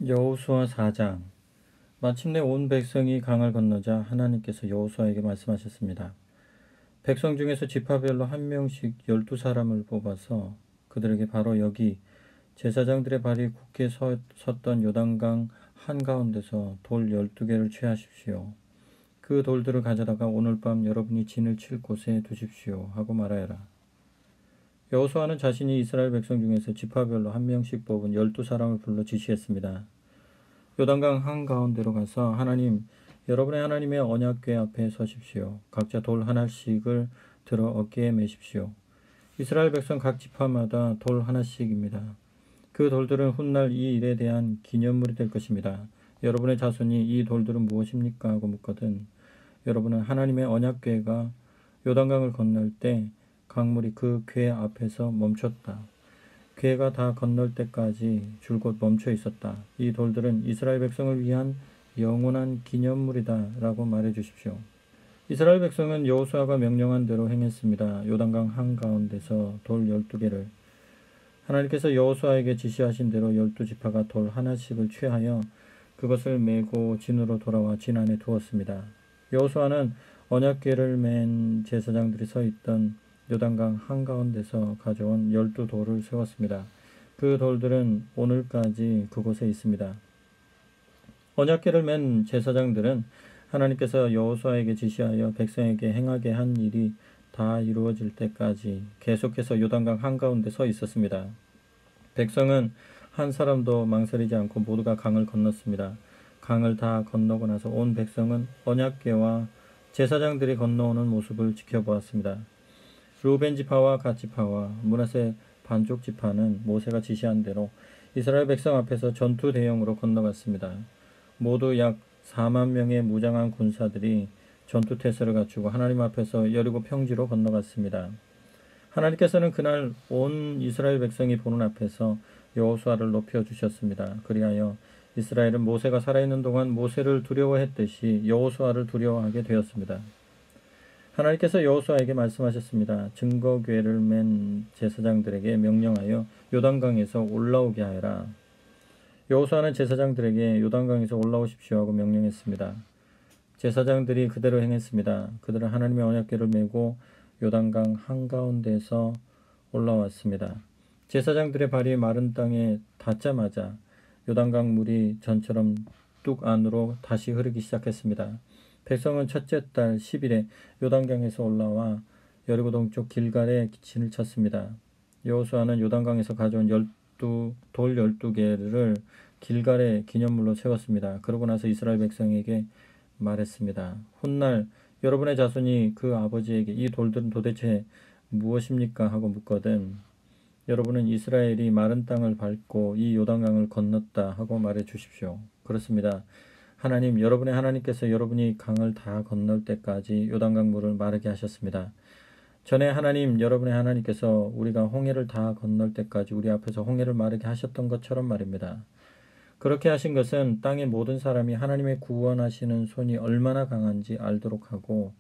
여호수아 4장. 마침내 온 백성이 강을 건너자 하나님께서 여호수아에게 말씀하셨습니다. 백성 중에서 지파별로 한 명씩 12사람을 뽑아서 그들에게 바로 여기 제사장들의 발이 굳게 섰던 요단강 한가운데서 돌 12개를 취하십시오. 그 돌들을 가져다가 오늘 밤 여러분이 진을 칠 곳에 두십시오 하고 말하여라. 여호수아는 자신이 이스라엘 백성 중에서 지파별로 한 명씩 뽑은 12사람을 불러 지시했습니다. 요단강 한가운데로 가서 여러분의 하나님의 언약궤 앞에 서십시오. 각자 돌 하나씩을 들어 어깨에 메십시오. 이스라엘 백성 각 지파마다 돌 하나씩입니다. 그 돌들은 훗날 이 일에 대한 기념물이 될 것입니다. 여러분의 자손이 이 돌들은 무엇입니까? 하고 묻거든 여러분은 하나님의 언약궤가 요단강을 건널 때 강물이 그 궤 앞에서 멈췄다. 궤가 다 건널 때까지 줄곧 멈춰 있었다. 이 돌들은 이스라엘 백성을 위한 영원한 기념물이다 라고 말해 주십시오. 이스라엘 백성은 여호수아가 명령한 대로 행했습니다. 요단강 한가운데서 돌 12개를 하나님께서 여호수아에게 지시하신 대로 12지파가 돌 하나씩을 취하여 그것을 메고 진으로 돌아와 진 안에 두었습니다. 여호수아는 언약궤를 맨 제사장들이 서 있던 요단강 한가운데서 가져온 12돌을 세웠습니다. 그 돌들은 오늘까지 그곳에 있습니다. 언약궤를 맨 제사장들은 하나님께서 여호수아에게 지시하여 백성에게 행하게 한 일이 다 이루어질 때까지 계속해서 요단강 한가운데 서 있었습니다. 백성은 한 사람도 망설이지 않고 모두가 강을 건넜습니다. 강을 다 건너고 나서 온 백성은 언약궤와 제사장들이 건너오는 모습을 지켜보았습니다. 르우벤 지파와 갓 지파와 므낫세 반쪽 지파는 모세가 지시한 대로 이스라엘 백성 앞에서 전투 대형으로 건너갔습니다. 모두 약 4만 명의 무장한 군사들이 전투 태세를 갖추고 하나님 앞에서 여리고 평지로 건너갔습니다. 하나님께서는 그날 온 이스라엘 백성이 보는 앞에서 여호수아를 높여주셨습니다. 그리하여 이스라엘은 모세가 살아있는 동안 모세를 두려워했듯이 여호수아를 두려워하게 되었습니다. 하나님께서 여호수아에게 말씀하셨습니다. 증거궤를 맨 제사장들에게 명령하여 요단강에서 올라오게 하여라. 여호수아는 제사장들에게 요단강에서 올라오십시오 하고 명령했습니다. 제사장들이 그대로 행했습니다. 그들은 하나님의 언약궤를 메고 요단강 한가운데서 올라왔습니다. 제사장들의 발이 마른 땅에 닿자마자 요단강 물이 전처럼 뚝 안으로 다시 흐르기 시작했습니다. 백성은 첫째 달 10일에 요단강에서 올라와 여리고 동쪽 길갈에 진을 쳤습니다. 여호수아는 요단강에서 가져온 돌 12개를 길갈에 기념물로 세웠습니다. 그러고 나서 이스라엘 백성에게 말했습니다. 훗날 여러분의 자손이 그 아버지에게 이 돌들은 도대체 무엇입니까? 하고 묻거든 여러분은 이스라엘이 마른 땅을 밟고 이 요단강을 건넜다 하고 말해 주십시오. 그렇습니다. 여러분의 하나님께서 여러분이 강을 다 건널 때까지 요단강 물을 마르게 하셨습니다. 전에 여러분의 하나님께서 우리가 홍해를 다 건널 때까지 우리 앞에서 홍해를 마르게 하셨던 것처럼 말입니다. 그렇게 하신 것은 땅의 모든 사람이 하나님의 구원하시는 손이 얼마나 강한지 알도록 하고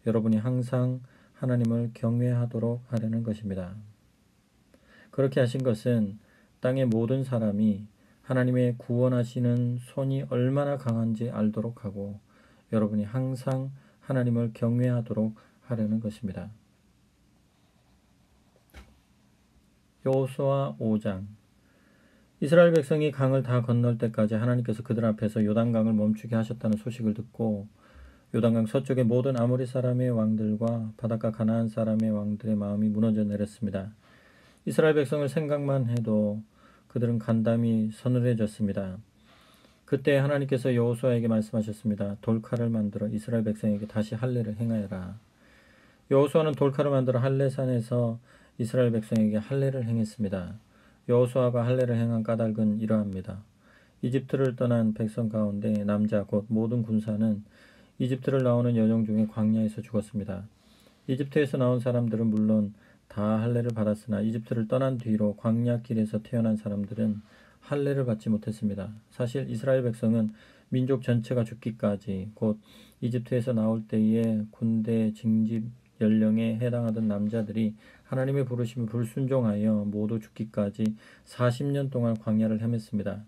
여러분이 항상 하나님을 경외하도록 하려는 것입니다. 그렇게 하신 것은 땅의 모든 사람이 하나님의 구원하시는 손이 얼마나 강한지 알도록 하고 여러분이 항상 하나님을 경외하도록 하려는 것입니다. 여호수아 5장. 이스라엘 백성이 강을 다 건널 때까지 하나님께서 그들 앞에서 요단강을 멈추게 하셨다는 소식을 듣고 요단강 서쪽의 모든 아모리 사람의 왕들과 바닷가 가나안 사람의 왕들의 마음이 무너져 내렸습니다. 이스라엘 백성을 생각만 해도 그들은 간담이 서늘해졌습니다. 그때 하나님께서 여호수아에게 말씀하셨습니다. 돌칼을 만들어 이스라엘 백성에게 다시 할례를 행하여라. 여호수아는 돌칼을 만들어 할례산에서 이스라엘 백성에게 할례를 행했습니다. 여호수아가 할례를 행한 까닭은 이러합니다. 이집트를 떠난 백성 가운데 남자 곧 모든 군사는 이집트를 나오는 여정 중에 광야에서 죽었습니다. 이집트에서 나온 사람들은 물론 다 할례를 받았으나 이집트를 떠난 뒤로 광야길에서 태어난 사람들은 할례를 받지 못했습니다. 사실 이스라엘 백성은 민족 전체가 죽기까지 곧 이집트에서 나올 때에 군대 징집 연령에 해당하던 남자들이 하나님의 부르심을 불순종하여 모두 죽기까지 40년 동안 광야를 헤맸습니다.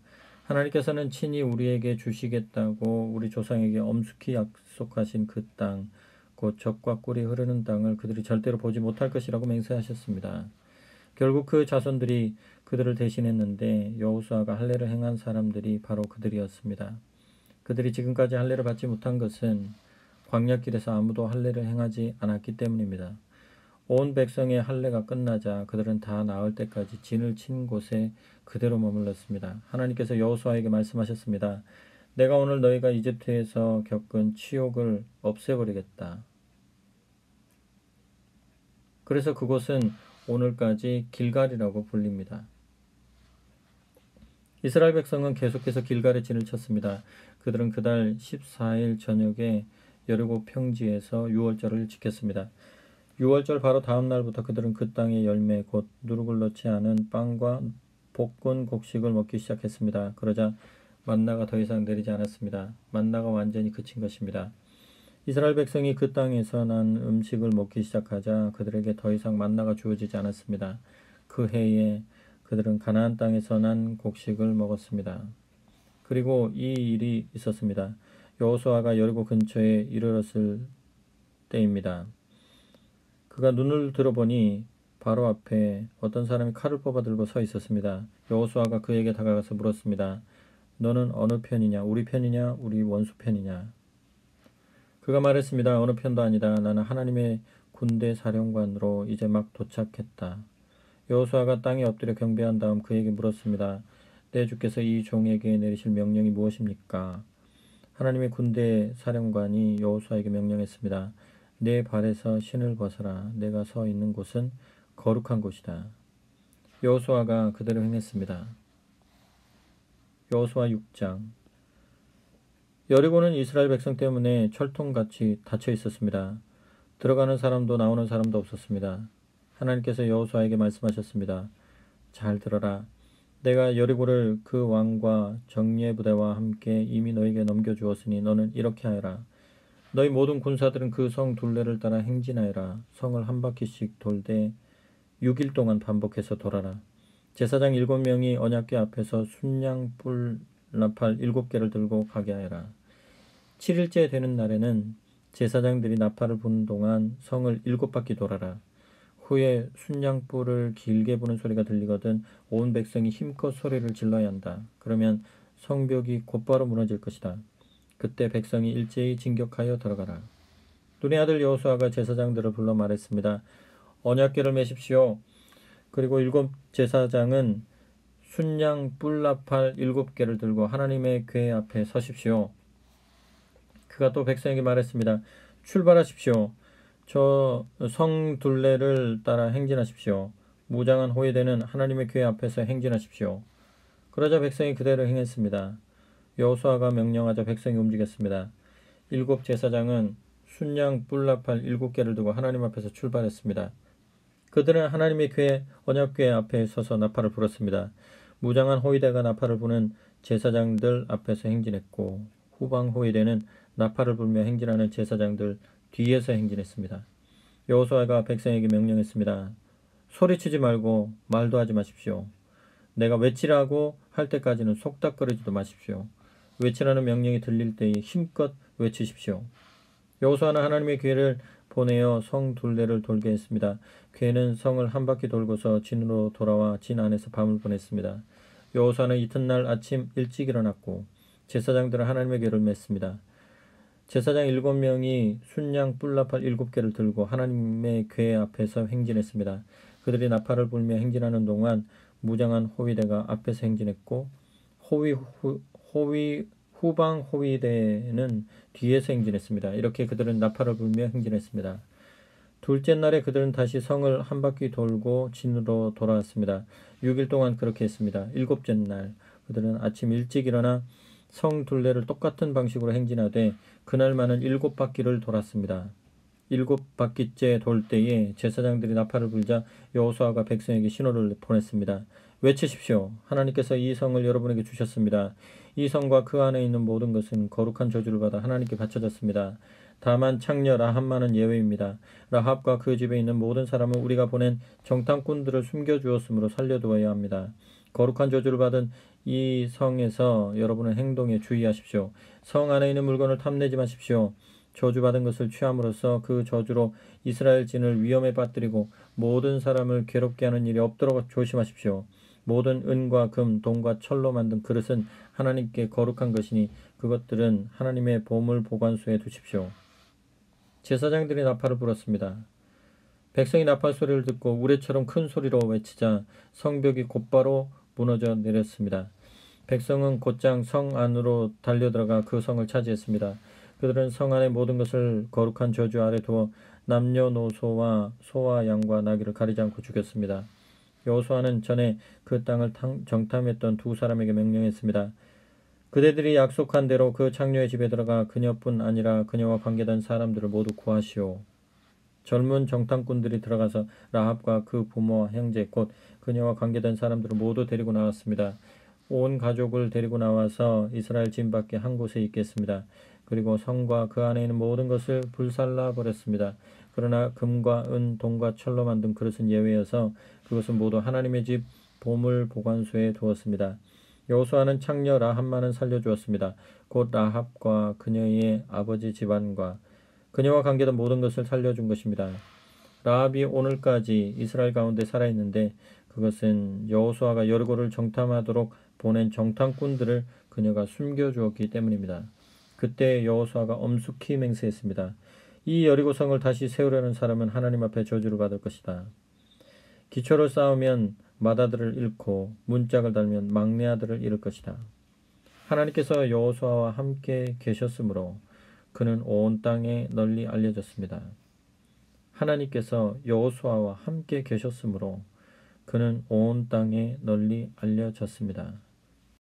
하나님께서는 친히 우리에게 주시겠다고 우리 조상에게 엄숙히 약속하신 그 땅, 곧 젖과 꿀이 흐르는 땅을 그들이 절대로 보지 못할 것이라고 맹세하셨습니다. 결국 그 자손들이 그들을 대신했는데 여호수아가 할례를 행한 사람들이 바로 그들이었습니다. 그들이 지금까지 할례를 받지 못한 것은 광야길에서 아무도 할례를 행하지 않았기 때문입니다. 온 백성의 할례가 끝나자 그들은 다 나을 때까지 진을 친 곳에 그대로 머물렀습니다. 하나님께서 여호수아에게 말씀하셨습니다. 내가 오늘 너희가 이집트에서 겪은 치욕을 없애버리겠다. 그래서 그곳은 오늘까지 길갈이라고 불립니다. 이스라엘 백성은 계속해서 길갈에 진을 쳤습니다. 그들은 그달 14일 저녁에 여리고 평지에서 유월절을 지켰습니다. 유월절 바로 다음 날부터 그들은 그 땅의 열매 곧 누룩을 넣지 않은 빵과 볶은 곡식을 먹기 시작했습니다. 그러자 만나가 더 이상 내리지 않았습니다. 만나가 완전히 그친 것입니다. 이스라엘 백성이 그 땅에서 난 음식을 먹기 시작하자 그들에게 더 이상 만나가 주어지지 않았습니다. 그 해에 그들은 가나안 땅에서 난 곡식을 먹었습니다. 그리고 이 일이 있었습니다. 여호수아가 여리고 근처에 이르렀을 때입니다. 그가 눈을 들어보니 바로 앞에 어떤 사람이 칼을 뽑아 들고 서 있었습니다. 여호수아가 그에게 다가가서 물었습니다. 너는 어느 편이냐? 우리 편이냐? 우리 원수 편이냐? 그가 말했습니다. 어느 편도 아니다. 나는 하나님의 군대 사령관으로 이제 막 도착했다. 여호수아가 땅에 엎드려 경배한 다음 그에게 물었습니다. 내 주께서 이 종에게 내리실 명령이 무엇입니까? 하나님의 군대 사령관이 여호수아에게 명령했습니다. 내 발에서 신을 벗어라. 내가 서 있는 곳은 거룩한 곳이다. 여호수아가 그대로 행했습니다. 여호수아 6장. 여리고는 이스라엘 백성 때문에 철통같이 닫혀 있었습니다. 들어가는 사람도 나오는 사람도 없었습니다. 하나님께서 여호수아에게 말씀하셨습니다. 잘 들어라. 내가 여리고를 그 왕과 정예 부대와 함께 이미 너에게 넘겨주었으니 너는 이렇게 하여라. 너희 모든 군사들은 그 성 둘레를 따라 행진하여라. 성을 한 바퀴씩 돌되 6일 동안 반복해서 돌아라. 제사장 7명이 언약궤 앞에서 순양 뿔 나팔 7개를 들고 가게 하여라. 7일째 되는 날에는 제사장들이 나팔을 부는 동안 성을 7바퀴 돌아라. 후에 순양불을 길게 부는 소리가 들리거든 온 백성이 힘껏 소리를 질러야 한다. 그러면 성벽이 곧바로 무너질 것이다. 그때 백성이 일제히 진격하여 들어가라. 눈의 아들 여호수아가 제사장들을 불러 말했습니다. 언약궤를 메십시오. 그리고 7 제사장은 순양 뿔나팔 7개를 들고 하나님의 궤 앞에 서십시오. 그가 또 백성에게 말했습니다. 출발하십시오. 저 성 둘레를 따라 행진하십시오. 무장한 호위대는 하나님의 궤 앞에서 행진하십시오. 그러자 백성이 그대로 행했습니다. 여호수아가 명령하자 백성이 움직였습니다. 7 제사장은 순양 뿔나팔 7개를 두고 하나님 앞에서 출발했습니다. 그들은 하나님의 궤 언약궤 앞에 서서 나팔을 불었습니다. 무장한 호위대가 나팔을 부는 제사장들 앞에서 행진했고 후방 호위대는 나팔을 불며 행진하는 제사장들 뒤에서 행진했습니다. 여호수아가 백성에게 명령했습니다. 소리치지 말고 말도 하지 마십시오. 내가 외치라고 할 때까지는 속닥거리지도 마십시오. 외치라는 명령이 들릴 때에 힘껏 외치십시오. 여호수아는 하나님의 궤를 보내어 성 둘레를 돌게 했습니다. 궤는 성을 한 바퀴 돌고서 진으로 돌아와 진 안에서 밤을 보냈습니다. 여호수아는 이튿날 아침 일찍 일어났고 제사장들은 하나님의 궤를 맸습니다. 제사장 7명이 순양 뿔나팔 7개를 들고 하나님의 궤 앞에서 행진했습니다. 그들이 나팔을 불며 행진하는 동안 무장한 호위대가 앞에서 행진했고 후방 호위대는 뒤에서 행진했습니다. 이렇게 그들은 나팔을 불며 행진했습니다. 둘째 날에 그들은 다시 성을 한 바퀴 돌고 진으로 돌아왔습니다. 6일 동안 그렇게 했습니다. 7째 날 그들은 아침 일찍 일어나 성 둘레를 똑같은 방식으로 행진하되 그날만은 7바퀴를 돌았습니다. 7바퀴째 돌 때에 제사장들이 나팔을 불자 여호수아가 백성에게 신호를 보냈습니다. 외치십시오. 하나님께서 이 성을 여러분에게 주셨습니다. 이 성과 그 안에 있는 모든 것은 거룩한 저주를 받아 하나님께 바쳐졌습니다. 다만 창녀 라합만은 예외입니다. 라합과 그 집에 있는 모든 사람은 우리가 보낸 정탐꾼들을 숨겨주었으므로 살려두어야 합니다. 거룩한 저주를 받은 이 성에서 여러분의 행동에 주의하십시오. 성 안에 있는 물건을 탐내지 마십시오. 저주받은 것을 취함으로써 그 저주로 이스라엘 진을 위험에 빠뜨리고 모든 사람을 괴롭게 하는 일이 없도록 조심하십시오. 모든 은과 금, 동과 철로 만든 그릇은 하나님께 거룩한 것이니 그것들은 하나님의 보물 보관소에 두십시오. 제사장들이 나팔을 불었습니다. 백성이 나팔 소리를 듣고 우레처럼 큰 소리로 외치자 성벽이 곧바로 무너져 내렸습니다. 백성은 곧장 성 안으로 달려들어가 그 성을 차지했습니다. 그들은 성 안의 모든 것을 거룩한 저주 아래 두어 남녀노소와 소와 양과 나귀를 가리지 않고 죽였습니다. 여호수아는 전에 그 땅을 정탐했던 두 사람에게 명령했습니다. 그대들이 약속한 대로 그 창녀의 집에 들어가 그녀뿐 아니라 그녀와 관계된 사람들을 모두 구하시오. 젊은 정탐꾼들이 들어가서 라합과 그 부모와 형제 곧 그녀와 관계된 사람들을 모두 데리고 나왔습니다. 온 가족을 데리고 나와서 이스라엘 진 밖에 한 곳에 있겠습니다. 그리고 성과 그 안에 있는 모든 것을 불살라 버렸습니다. 그러나 금과 은, 동과 철로 만든 그릇은 예외여서 그것은 모두 하나님의 집 보물 보관소에 두었습니다. 여호수아는 창녀 라합만은 살려주었습니다. 곧 라합과 그녀의 아버지 집안과 그녀와 관계된 모든 것을 살려준 것입니다. 라합이 오늘까지 이스라엘 가운데 살아있는데 그것은 여호수아가 여리고를 정탐하도록 보낸 정탐꾼들을 그녀가 숨겨주었기 때문입니다. 그때 여호수아가 엄숙히 맹세했습니다. 이 여리고성을 다시 세우려는 사람은 하나님 앞에 저주를 받을 것이다. 기초를 쌓으면 맏아들을 잃고 문짝을 달면 막내 아들을 잃을 것이다. 하나님께서 여호수아와 함께 계셨으므로 그는 온 땅에 널리 알려졌습니다. 하나님께서 여호수아와 함께 계셨으므로 그는 온 땅에 널리 알려졌습니다.